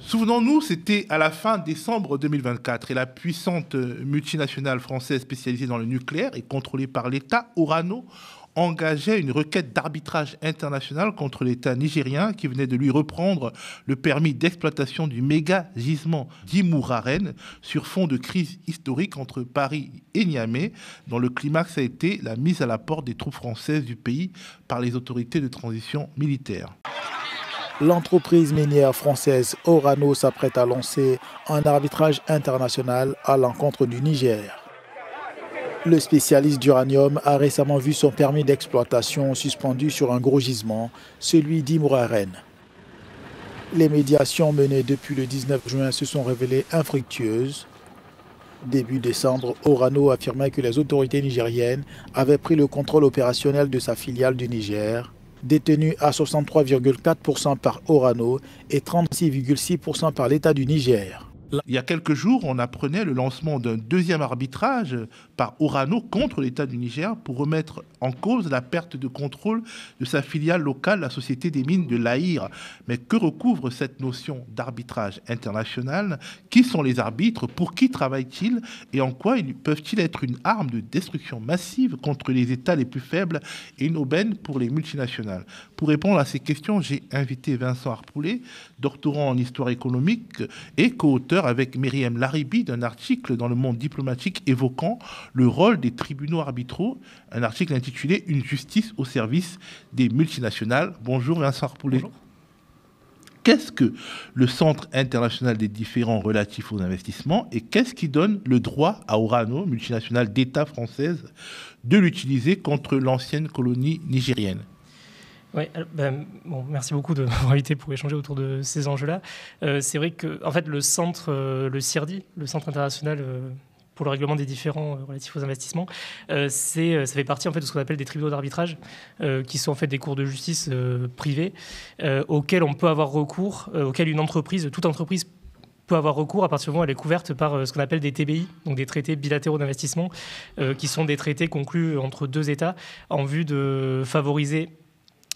Souvenons-nous, c'était à la fin décembre 2024 et la puissante multinationale française spécialisée dans le nucléaire et contrôlée par l'État, Orano, engageait une requête d'arbitrage international contre l'État nigérien qui venait de lui reprendre le permis d'exploitation du méga gisement d'Imouraren sur fond de crise historique entre Paris et Niamey, dont le climax a été la mise à la porte des troupes françaises du pays par les autorités de transition militaire. L'entreprise minière française Orano s'apprête à lancer un arbitrage international à l'encontre du Niger. Le spécialiste d'uranium a récemment vu son permis d'exploitation suspendu sur un gros gisement, celui d'Imouraren. Les médiations menées depuis le 19 juin se sont révélées infructueuses. Début décembre, Orano affirmait que les autorités nigériennes avaient pris le contrôle opérationnel de sa filiale du Niger, détenue à 63,4% par Orano et 36,6% par l'État du Niger. Il y a quelques jours, on apprenait le lancement d'un deuxième arbitrage par Orano contre l'État du Niger pour remettre en cause la perte de contrôle de sa filiale locale, la Société des mines de l'Aïr. Mais que recouvre cette notion d'arbitrage international? Qui sont les arbitres? Pour qui travaillent-ils? Et en quoi peuvent-ils être une arme de destruction massive contre les États les plus faibles et une aubaine pour les multinationales? Pour répondre à ces questions, j'ai invité Vincent Harpoulet, doctorant en histoire économique et co-auteur avec Myriam Laribi d'un article dans Le Monde diplomatique évoquant le rôle des tribunaux arbitraux, un article intitulé « Une justice au service des multinationales ». Bonjour Vincent Harpoulet. Bonjour. Qu'est-ce que le Centre international des différends relatifs aux investissements et qu'est-ce qui donne le droit à Orano, multinationale d'État française, de l'utiliser contre l'ancienne colonie nigérienne? Oui, merci beaucoup de m'avoir invité pour échanger autour de ces enjeux-là. C'est vrai que en fait, le CIRDI, le Centre international pour le règlement des différends relatifs aux investissements, ça fait partie en fait de ce qu'on appelle des tribunaux d'arbitrage, qui sont en fait des cours de justice privés auxquels on peut avoir recours, auxquels toute entreprise peut avoir recours à partir du moment où elle est couverte par ce qu'on appelle des TBI, donc des traités bilatéraux d'investissement, qui sont des traités conclus entre deux États en vue de favoriser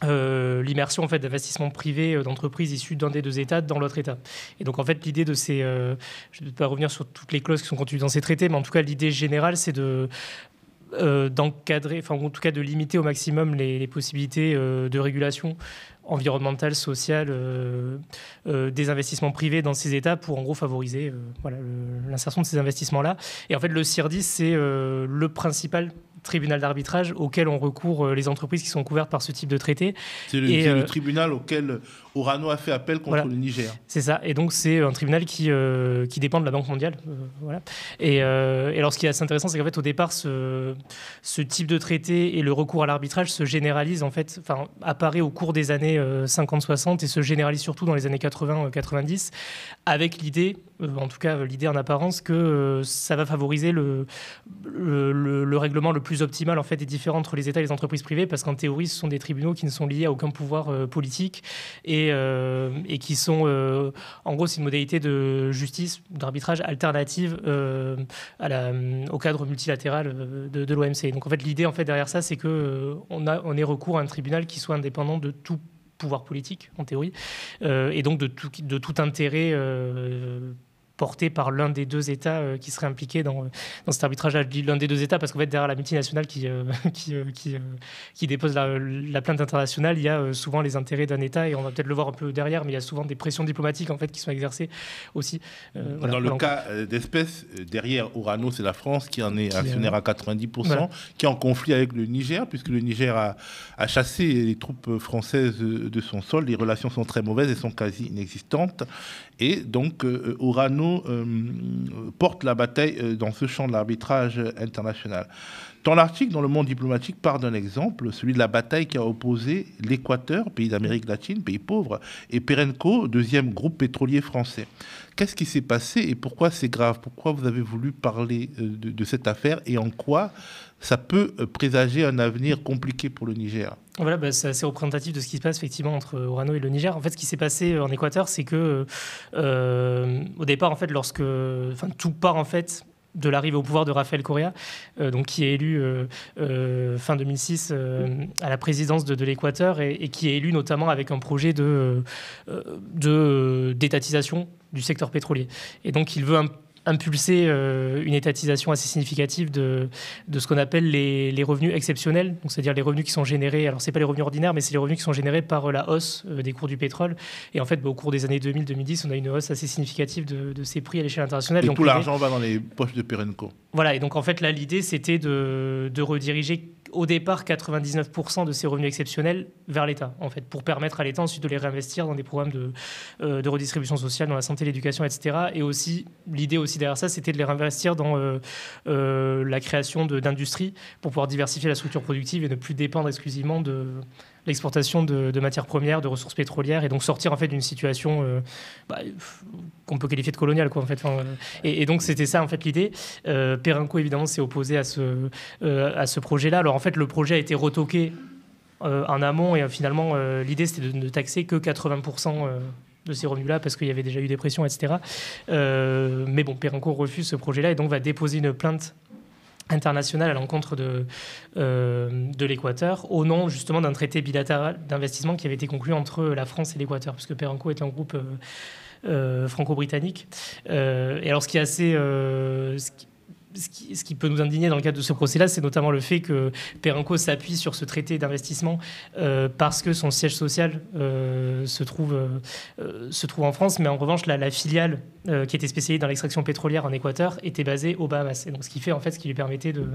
l'immersion en fait, d'investissements privés d'entreprises issues d'un des deux États dans l'autre État. Et donc en fait l'idée de ces... je ne vais pas revenir sur toutes les clauses qui sont contenues dans ces traités, mais en tout cas l'idée générale c'est d'encadrer, enfin en tout cas de limiter au maximum les possibilités de régulation environnementale, sociale des investissements privés dans ces États pour en gros favoriser l'insertion de ces investissements-là. Et en fait le CIRDI c'est le principal tribunal d'arbitrage auquel on recourt les entreprises qui sont couvertes par ce type de traité. C'est le tribunal auquel Orano a fait appel contre le Niger. C'est ça. Et donc, c'est un tribunal qui dépend de la Banque mondiale. Voilà. Et alors, ce qui est assez intéressant, c'est qu'en fait, au départ, ce type de traité et le recours à l'arbitrage se généralise, en fait, apparaît au cours des années 50-60 et se généralise surtout dans les années 80-90, avec l'idée, en tout cas l'idée en apparence, que ça va favoriser le règlement le plus optimal en fait, des différends entre les États et les entreprises privées, parce qu'en théorie, ce sont des tribunaux qui ne sont liés à aucun pouvoir politique et qui sont, en gros, c'est une modalité de justice, d'arbitrage alternative au cadre multilatéral de l'OMC. Donc en fait, l'idée en fait, derrière ça, c'est qu'on ait recours à un tribunal qui soit indépendant de tout pouvoir politique, en théorie, et donc de tout intérêt porté par l'un des deux États qui serait impliqué dans cet arbitrage. Je dis l'un des deux États parce qu'en fait, derrière la multinationale qui dépose la plainte internationale, il y a souvent les intérêts d'un État, et on va peut-être le voir un peu derrière, mais il y a souvent des pressions diplomatiques en fait, qui sont exercées aussi. Dans le cas d'espèce, derrière Orano, c'est la France qui en est actionnaire à 90%, qui est en conflit avec le Niger, puisque le Niger a chassé les troupes françaises de son sol. Les relations sont très mauvaises et sont quasi inexistantes. Et donc, Orano porte la bataille dans ce champ de l'arbitrage international. Dans l'article, dans Le Monde diplomatique, part d'un exemple, celui de la bataille qui a opposé l'Équateur, pays d'Amérique latine, pays pauvre, et Perenco, deuxième groupe pétrolier français. Qu'est-ce qui s'est passé et pourquoi c'est grave? Pourquoi vous avez voulu parler de cette affaire et en quoi ça peut présager un avenir compliqué pour le Niger? Voilà, c'est assez représentatif de ce qui se passe effectivement entre Orano et le Niger. En fait, ce qui s'est passé en Équateur, c'est que au départ, en fait, tout part en fait de l'arrivée au pouvoir de Rafael Correa, donc qui est élu fin 2006 à la présidence de l'Équateur et qui est élu notamment avec un projet d'étatisation du secteur pétrolier. Et donc il veut impulser une étatisation assez significative de ce qu'on appelle les revenus exceptionnels, donc c'est-à-dire les revenus qui sont générés, alors c'est pas les revenus ordinaires, mais c'est les revenus qui sont générés par la hausse des cours du pétrole. Et en fait, au cours des années 2000-2010, on a une hausse assez significative de ces prix à l'échelle internationale. Et donc, tout l'argent va dans les poches de Perenco. Voilà, et donc en fait, là, l'idée, c'était de rediriger au départ 99% de ces revenus exceptionnels vers l'État, en fait, pour permettre à l'État ensuite de les réinvestir dans des programmes de redistribution sociale, dans la santé, l'éducation, etc. Et aussi, l'idée aussi derrière ça, c'était de les réinvestir dans la création d'industries pour pouvoir diversifier la structure productive et ne plus dépendre exclusivement de l'exportation de matières premières, de ressources pétrolières, et donc sortir en fait d'une situation qu'on peut qualifier de coloniale, quoi, en fait. Et donc c'était ça en fait l'idée. Perenco évidemment s'est opposé à ce projet-là. Alors en fait le projet a été retoqué en amont et finalement l'idée c'était de ne taxer que 80% de ces revenus-là parce qu'il y avait déjà eu des pressions, etc. Mais bon, Perenco refuse ce projet-là et donc va déposer une plainte internationale à l'encontre de l'Équateur au nom justement d'un traité bilatéral d'investissement qui avait été conclu entre la France et l'Équateur, puisque Perenco est un groupe franco-britannique. Et alors ce qui est assez... Ce qui peut nous indigner dans le cadre de ce procès-là, c'est notamment le fait que Perenco s'appuie sur ce traité d'investissement parce que son siège social se trouve en France, mais en revanche, la filiale qui était spécialisée dans l'extraction pétrolière en Équateur était basée aux Bahamas. Et donc, ce qui fait en fait, ce qui lui permettait de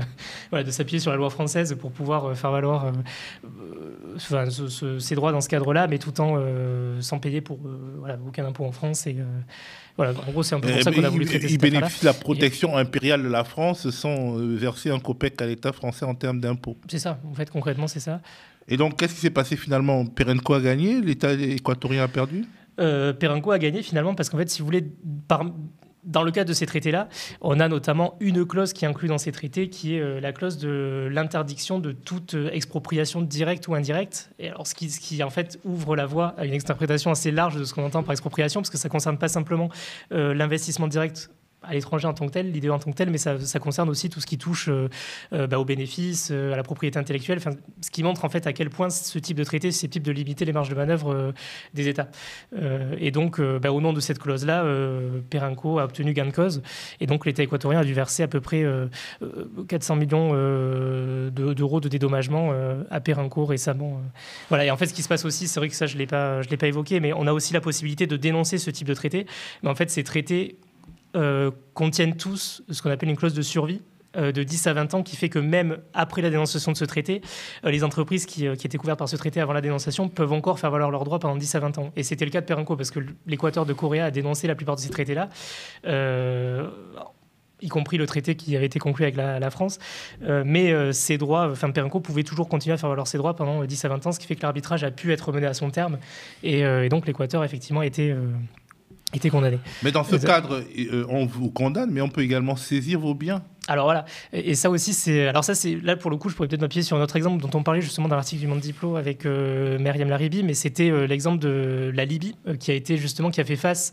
s'appuyer sur la loi française pour pouvoir faire valoir ses droits dans ce cadre-là, mais tout en sans payer pour aucun impôt en France. Et voilà, en gros, c'est un peu pour ça qu'on a voulu traiter cette affaire-là. Il bénéficie de la protection impériale de la France sans verser un copec à l'État français en termes d'impôts. C'est ça, en fait, concrètement, c'est ça. Et donc, qu'est-ce qui s'est passé finalement? Perenco a gagné, l'État équatorien a perdu? Perenco a gagné finalement parce qu'en fait, si vous voulez, dans le cadre de ces traités-là, on a notamment une clause qui est inclue dans ces traités, qui est la clause de l'interdiction de toute expropriation directe ou indirecte. Et alors, ce qui en fait ouvre la voie à une interprétation assez large de ce qu'on entend par expropriation, parce que ça ne concerne pas simplement l'investissement direct à l'étranger en tant que tel, l'idée en tant que tel, mais ça concerne aussi tout ce qui touche aux bénéfices, à la propriété intellectuelle, ce qui montre en fait à quel point ce type de traité est susceptible de limiter les marges de manœuvre des États. Et donc, au nom de cette clause-là, Perenco a obtenu gain de cause, et donc l'État équatorien a dû verser à peu près 400 millions d'euros de dédommagement à Perenco récemment. Voilà. Et en fait, ce qui se passe aussi, c'est vrai que ça, je l'ai pas évoqué, mais on a aussi la possibilité de dénoncer ce type de traité. Mais en fait, ces traités contiennent tous ce qu'on appelle une clause de survie de 10 à 20 ans qui fait que même après la dénonciation de ce traité, les entreprises qui étaient couvertes par ce traité avant la dénonciation peuvent encore faire valoir leurs droits pendant 10 à 20 ans. Et c'était le cas de Perenco parce que l'Équateur de Correa a dénoncé la plupart de ces traités-là, y compris le traité qui avait été conclu avec la France. Mais ces droits, Perenco pouvait toujours continuer à faire valoir ses droits pendant 10 à 20 ans, ce qui fait que l'arbitrage a pu être mené à son terme. Et donc l'Équateur, effectivement, était condamné. Mais dans ce cadre, on vous condamne, mais on peut également saisir vos biens. Alors voilà, et ça aussi, là pour le coup, je pourrais peut-être m'appuyer sur un autre exemple dont on parlait justement dans l'article du Monde Diplo avec Myriam Laribi, mais c'était l'exemple de la Libye qui a fait face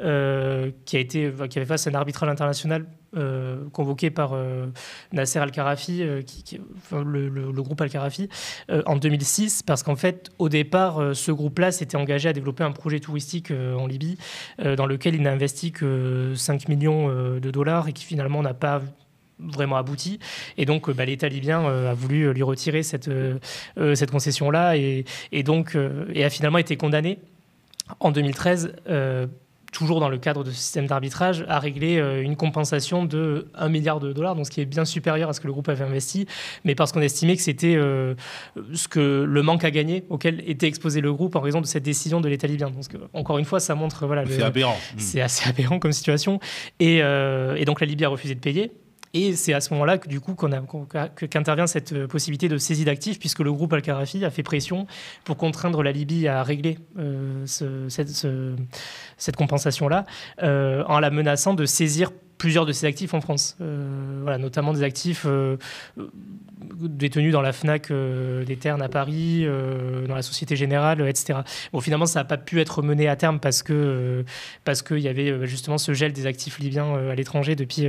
à un arbitrage international convoqué par Nasser Al-Khelaifi, le groupe Al-Khelaifi, en 2006, parce qu'en fait, au départ, ce groupe-là s'était engagé à développer un projet touristique en Libye, dans lequel il n'a investi que 5 millions de dollars et qui finalement n'a pas vraiment abouti. Et donc, l'État libyen a voulu lui retirer cette concession-là et a finalement été condamné en 2013 toujours dans le cadre de ce système d'arbitrage, à régler une compensation de 1 milliard de dollars, donc ce qui est bien supérieur à ce que le groupe avait investi, mais parce qu'on estimait que c'était le manque à gagner auquel était exposé le groupe en raison de cette décision de l'État libyen. Donc, encore une fois, ça montre... c'est aberrant. C'est assez aberrant comme situation. Et donc, la Libye a refusé de payer. Et c'est à ce moment-là que, du coup, qu'intervient cette possibilité de saisie d'actifs, puisque le groupe Al-Khelaifi a fait pression pour contraindre la Libye à régler cette compensation-là, en la menaçant de saisir plusieurs de ses actifs en France. Voilà, notamment des actifs détenus dans la Fnac des Ternes à Paris, dans la Société Générale, etc. Bon, finalement, ça n'a pas pu être mené à terme parce qu'il y avait justement ce gel des actifs libyens à l'étranger depuis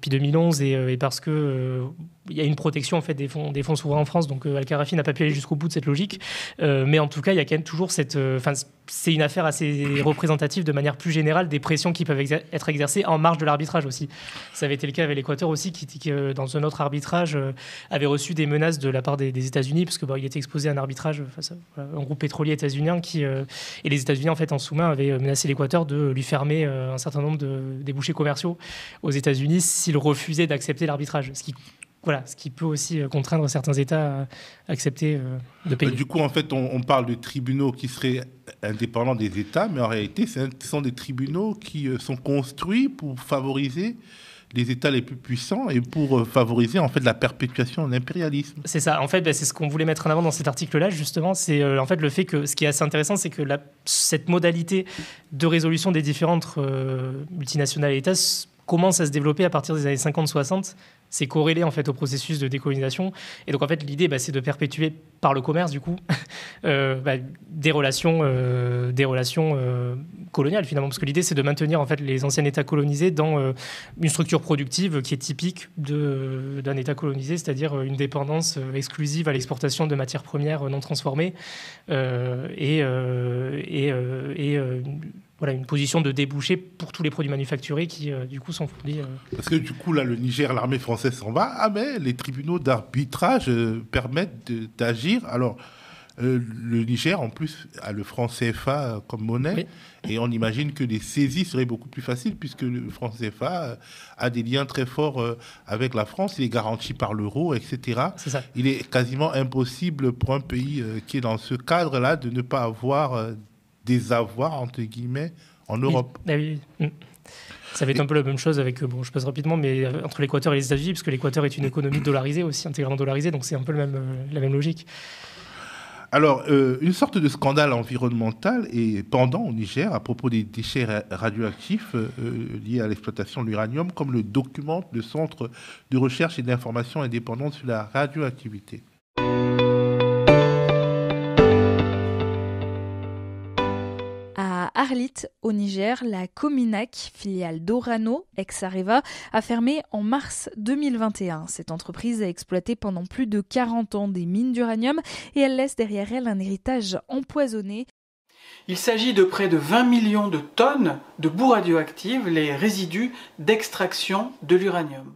2011 et parce que il y a une protection en fait des fonds souverains en France, donc Al-Kharafi n'a pas pu aller jusqu'au bout de cette logique, mais en tout cas il y a quand même toujours cette, c'est une affaire assez représentative de manière plus générale des pressions qui peuvent être exercées en marge de l'arbitrage aussi. Ça avait été le cas avec l'Équateur aussi, qui dans un autre arbitrage avait reçu des menaces de la part des États-Unis, parce que il était exposé à un arbitrage face à un groupe pétrolier états-unien et les États-Unis en fait en sous-main avaient menacé l'Équateur de lui fermer un certain nombre de débouchés commerciaux aux États-Unis s'il refusait d'accepter l'arbitrage, ce qui peut aussi contraindre certains États à accepter de payer. Du coup, en fait, on parle de tribunaux qui seraient indépendants des États, mais en réalité, ce sont des tribunaux qui sont construits pour favoriser les États les plus puissants et pour favoriser en fait la perpétuation de l'impérialisme. C'est ça. En fait, c'est ce qu'on voulait mettre en avant dans cet article-là, justement. C'est en fait le fait que ce qui est assez intéressant, c'est que cette modalité de résolution des différentes multinationales et États commence à se développer à partir des années 50-60. C'est corrélé en fait au processus de décolonisation. Et donc en fait l'idée c'est de perpétuer par le commerce du coup des relations coloniales finalement, parce que l'idée c'est de maintenir en fait les anciens États colonisés dans une structure productive qui est typique d'un État colonisé, c'est-à-dire une dépendance exclusive à l'exportation de matières premières non transformées voilà, une position de débouché pour tous les produits manufacturés qui, du coup, sont fournis. Parce que, du coup, là, le Niger, l'armée française s'en va. Mais les tribunaux d'arbitrage permettent d'agir. Alors, le Niger, en plus, a le franc CFA comme monnaie. Oui. Et on imagine que les saisies seraient beaucoup plus faciles puisque le franc CFA a des liens très forts avec la France. Il est garanti par l'euro, etc. C'est ça. Il est quasiment impossible pour un pays qui est dans ce cadre-là de ne pas avoir... des avoirs, entre guillemets, en Europe. Oui. Ça va être un peu la même chose avec, je passe rapidement, mais entre l'Équateur et les États-Unis, parce que l'Équateur est une économie dollarisée aussi, intégralement dollarisée, donc c'est un peu la même logique. Alors, une sorte de scandale environnemental est pendant au Niger à propos des déchets radioactifs liés à l'exploitation de l'uranium, comme le documente le Centre de recherche et d'information indépendante sur la radioactivité. Arlit, au Niger, la Cominac, filiale d'Orano, ex-Areva, a fermé en mars 2021. Cette entreprise a exploité pendant plus de 40 ans des mines d'uranium et elle laisse derrière elle un héritage empoisonné. Il s'agit de près de 20 millions de tonnes de boues radioactives, les résidus d'extraction de l'uranium.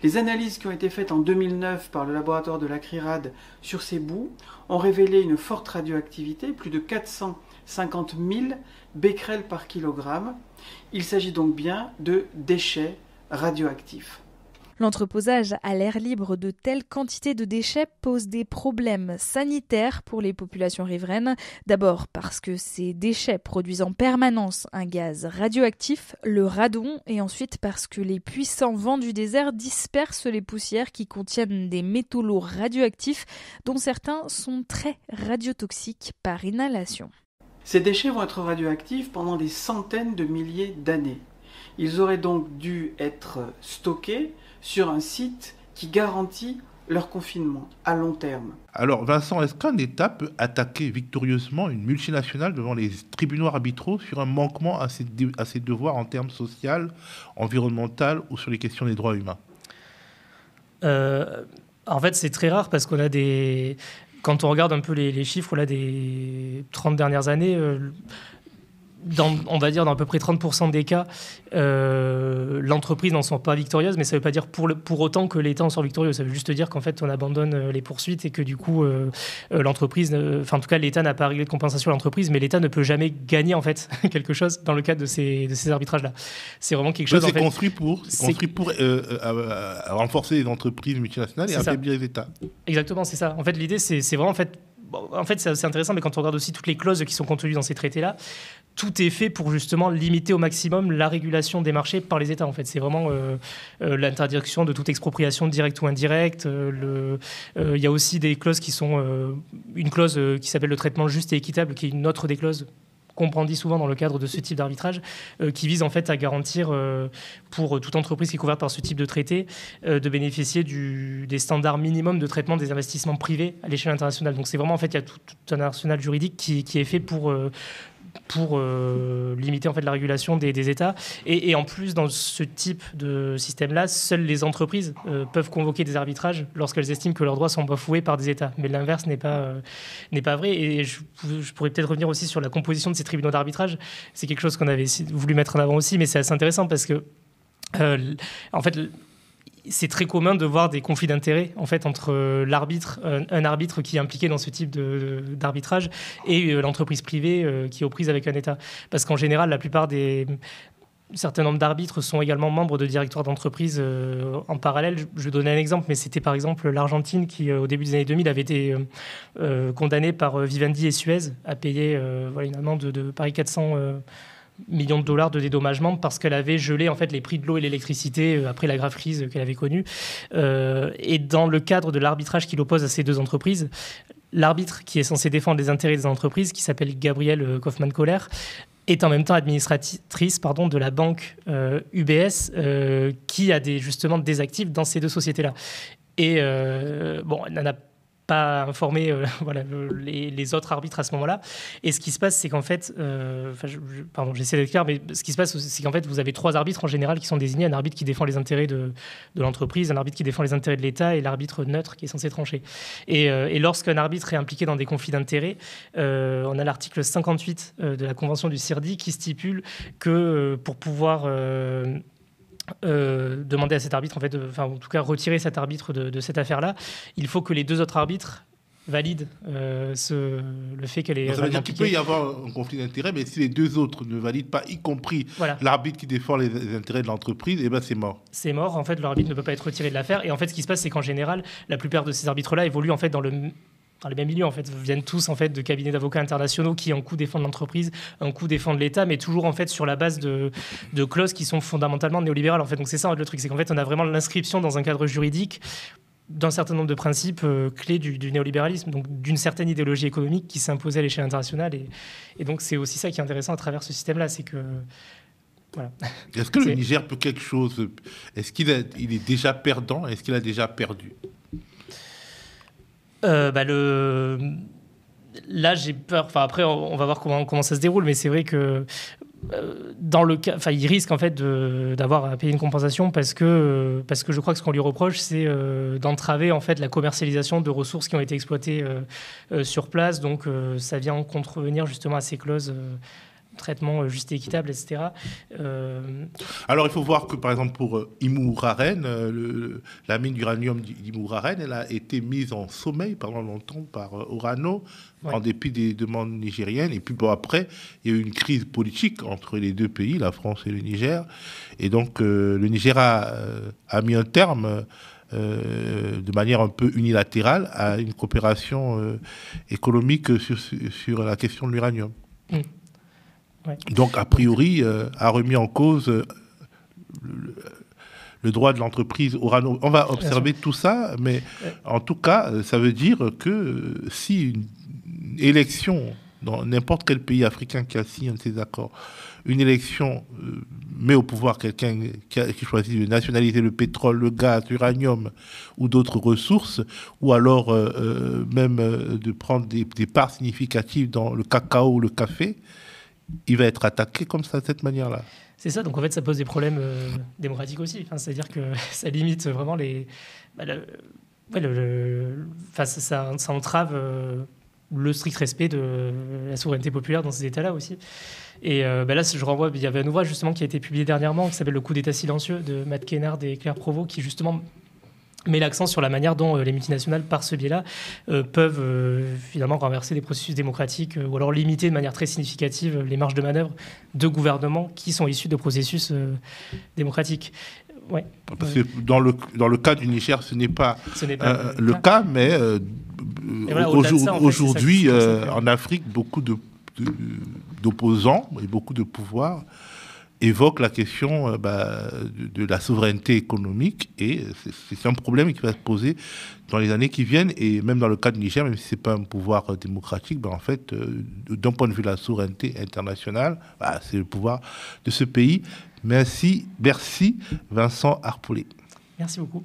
Les analyses qui ont été faites en 2009 par le laboratoire de la CRIRAD sur ces boues ont révélé une forte radioactivité, plus de 450 000 becquerels par kilogramme. Il s'agit donc bien de déchets radioactifs. L'entreposage à l'air libre de telles quantités de déchets pose des problèmes sanitaires pour les populations riveraines. D'abord parce que ces déchets produisent en permanence un gaz radioactif, le radon, et ensuite parce que les puissants vents du désert dispersent les poussières qui contiennent des métaux lourds radioactifs dont certains sont très radiotoxiques par inhalation. Ces déchets vont être radioactifs pendant des centaines de milliers d'années. Ils auraient donc dû être stockés sur un site qui garantit leur confinement à long terme. Alors Vincent, est-ce qu'un État peut attaquer victorieusement une multinationale devant les tribunaux arbitraux sur un manquement à ses devoirs en termes social, environnemental ou sur les questions des droits humains ? En fait, c'est très rare parce qu'on a des... Quand on regarde un peu les chiffres là, des 30 dernières années... on va dire dans à peu près 30% des cas, l'entreprise n'en sort pas victorieuse, mais ça ne veut pas dire pour autant que l'État en sort victorieux. Ça veut juste dire qu'en fait, on abandonne les poursuites et que du coup, l'entreprise, en tout cas, l'État n'a pas réglé de compensation à l'entreprise, mais l'État ne peut jamais gagner en fait quelque chose dans le cadre de ces arbitrages-là. C'est vraiment quelque chose. C'est construit pour renforcer les entreprises multinationales et affaiblir les États. Exactement, c'est ça. En fait, l'idée, c'est vraiment c'est intéressant, mais quand on regarde aussi toutes les clauses qui sont contenues dans ces traités-là, tout est fait pour justement limiter au maximum la régulation des marchés par les États. En fait, c'est vraiment l'interdiction de toute expropriation directe ou indirecte. Il y a aussi des clauses qui sont une clause qui s'appelle le traitement juste et équitable, qui est une autre des clauses qu'on brandit souvent dans le cadre de ce type d'arbitrage, qui vise en fait à garantir pour toute entreprise qui est couverte par ce type de traité de bénéficier des standards minimums de traitement des investissements privés à l'échelle internationale. Donc c'est vraiment en fait il y a tout un arsenal juridique qui est fait pour limiter en fait la régulation des États. Et en plus, dans ce type de système-là, seules les entreprises peuvent convoquer des arbitrages lorsqu'elles estiment que leurs droits sont bafoués par des États. Mais l'inverse n'est pas vrai. Et je pourrais peut-être revenir aussi sur la composition de ces tribunaux d'arbitrage. C'est quelque chose qu'on avait voulu mettre en avant aussi, mais c'est assez intéressant parce que, en fait, c'est très commun de voir des conflits d'intérêts en fait, entre l'arbitre, un arbitre qui est impliqué dans ce type d'arbitrage et l'entreprise privée qui est aux prises avec un État. Parce qu'en général, la plupart un certain nombre d'arbitres sont également membres de directoires d'entreprise en parallèle. Je vais donner un exemple, mais c'était par exemple l'Argentine qui, au début des années 2000, avait été condamnée par Vivendi et Suez à payer une amende de Paris 400 millions de dollars de dédommagement parce qu'elle avait gelé en fait les prix de l'eau et l'électricité après la grave crise qu'elle avait connue. Et dans le cadre de l'arbitrage qui l'oppose à ces deux entreprises, l'arbitre qui est censé défendre les intérêts des entreprises, qui s'appelle Gabrielle Kaufmann-Kohler, est en même temps administratrice de la banque UBS qui a justement des actifs dans ces deux sociétés-là. Et elle n'en a pas informé les autres arbitres à ce moment-là. Et ce qui se passe, c'est qu'en fait, j'essaie d'être clair, mais ce qui se passe, c'est qu'en fait, vous avez trois arbitres en général qui sont désignés, un arbitre qui défend les intérêts de l'entreprise, un arbitre qui défend les intérêts de l'État et l'arbitre neutre qui est censé trancher. Et lorsqu'un arbitre est impliqué dans des conflits d'intérêts, on a l'article 58 de la Convention du CIRDI qui stipule que pour pouvoir demander à cet arbitre, en tout cas retirer cet arbitre de cette affaire-là, il faut que les deux autres arbitres valident le fait qu'elle est. Ça veut dire qu'il peut y avoir un conflit d'intérêts, mais si les deux autres ne valident pas, y compris l'arbitre qui défend les intérêts de l'entreprise, c'est mort. C'est mort. En fait, l'arbitre ne peut pas être retiré de l'affaire. Et en fait, ce qui se passe, c'est qu'en général, la plupart de ces arbitres-là évoluent en fait dans les mêmes milieux, en fait, viennent tous en fait de cabinets d'avocats internationaux qui un coup défendent l'entreprise, un coup défendent l'État, mais toujours en fait sur la base de clauses qui sont fondamentalement néolibérales. En fait, donc c'est ça le truc, c'est qu'en fait on a vraiment l'inscription dans un cadre juridique d'un certain nombre de principes clés du néolibéralisme, donc d'une certaine idéologie économique qui s'est imposée à l'échelle internationale, et donc c'est aussi ça qui est intéressant à travers ce système-là, c'est que voilà. Est-ce que le Niger peut quelque chose? Est-ce qu'il est déjà perdant? Est-ce qu'il a déjà perdu? Là, j'ai peur. Enfin, après, on va voir comment ça se déroule, mais c'est vrai que dans le cas, il risque en fait d'avoir à payer une compensation parce que je crois que ce qu'on lui reproche, c'est d'entraver en fait la commercialisation de ressources qui ont été exploitées sur place. Donc, ça vient contrevenir justement à ces clauses. Traitement juste et équitable, etc. Alors, il faut voir que, par exemple, pour Immouraren, la mine d'uranium d'Immouraren, elle a été mise en sommeil pendant longtemps par Orano, en dépit des demandes nigériennes. Et puis, après, il y a eu une crise politique entre les deux pays, la France et le Niger. Et donc, le Niger a mis un terme de manière un peu unilatérale à une coopération économique sur la question de l'uranium. Ouais. Donc, a priori, a remis en cause le droit de l'entreprise Orano. On va observer tout ça, mais en tout cas, ça veut dire que si une élection dans n'importe quel pays africain qui a signé un de ces accords, une élection met au pouvoir quelqu'un qui choisit de nationaliser le pétrole, le gaz, l'uranium ou d'autres ressources, ou alors même de prendre des parts significatives dans le cacao ou le café, il va être attaqué comme ça, de cette manière-là. C'est ça, donc en fait, ça pose des problèmes démocratiques aussi. Enfin, c'est-à-dire que ça limite vraiment ça entrave le strict respect de la souveraineté populaire dans ces États-là aussi. Et là, je renvoie, il y avait un ouvrage justement qui a été publié dernièrement qui s'appelle Le coup d'État silencieux de Matt Kennard et Claire Provost, qui justement met l'accent sur la manière dont les multinationales, par ce biais-là, peuvent finalement renverser des processus démocratiques ou alors limiter de manière très significative les marges de manœuvre de gouvernements qui sont issus de processus démocratiques. Ouais. Parce que dans le cas du Niger, ce n'est pas le cas, mais voilà, aujourd'hui, en Afrique, beaucoup d'opposants et beaucoup de pouvoirs évoque la question de la souveraineté économique, et c'est un problème qui va se poser dans les années qui viennent, et même dans le cas du Niger, même si c'est pas un pouvoir démocratique, en fait, d'un point de vue de la souveraineté internationale, c'est le pouvoir de ce pays. Merci Vincent Harpollet. Merci beaucoup.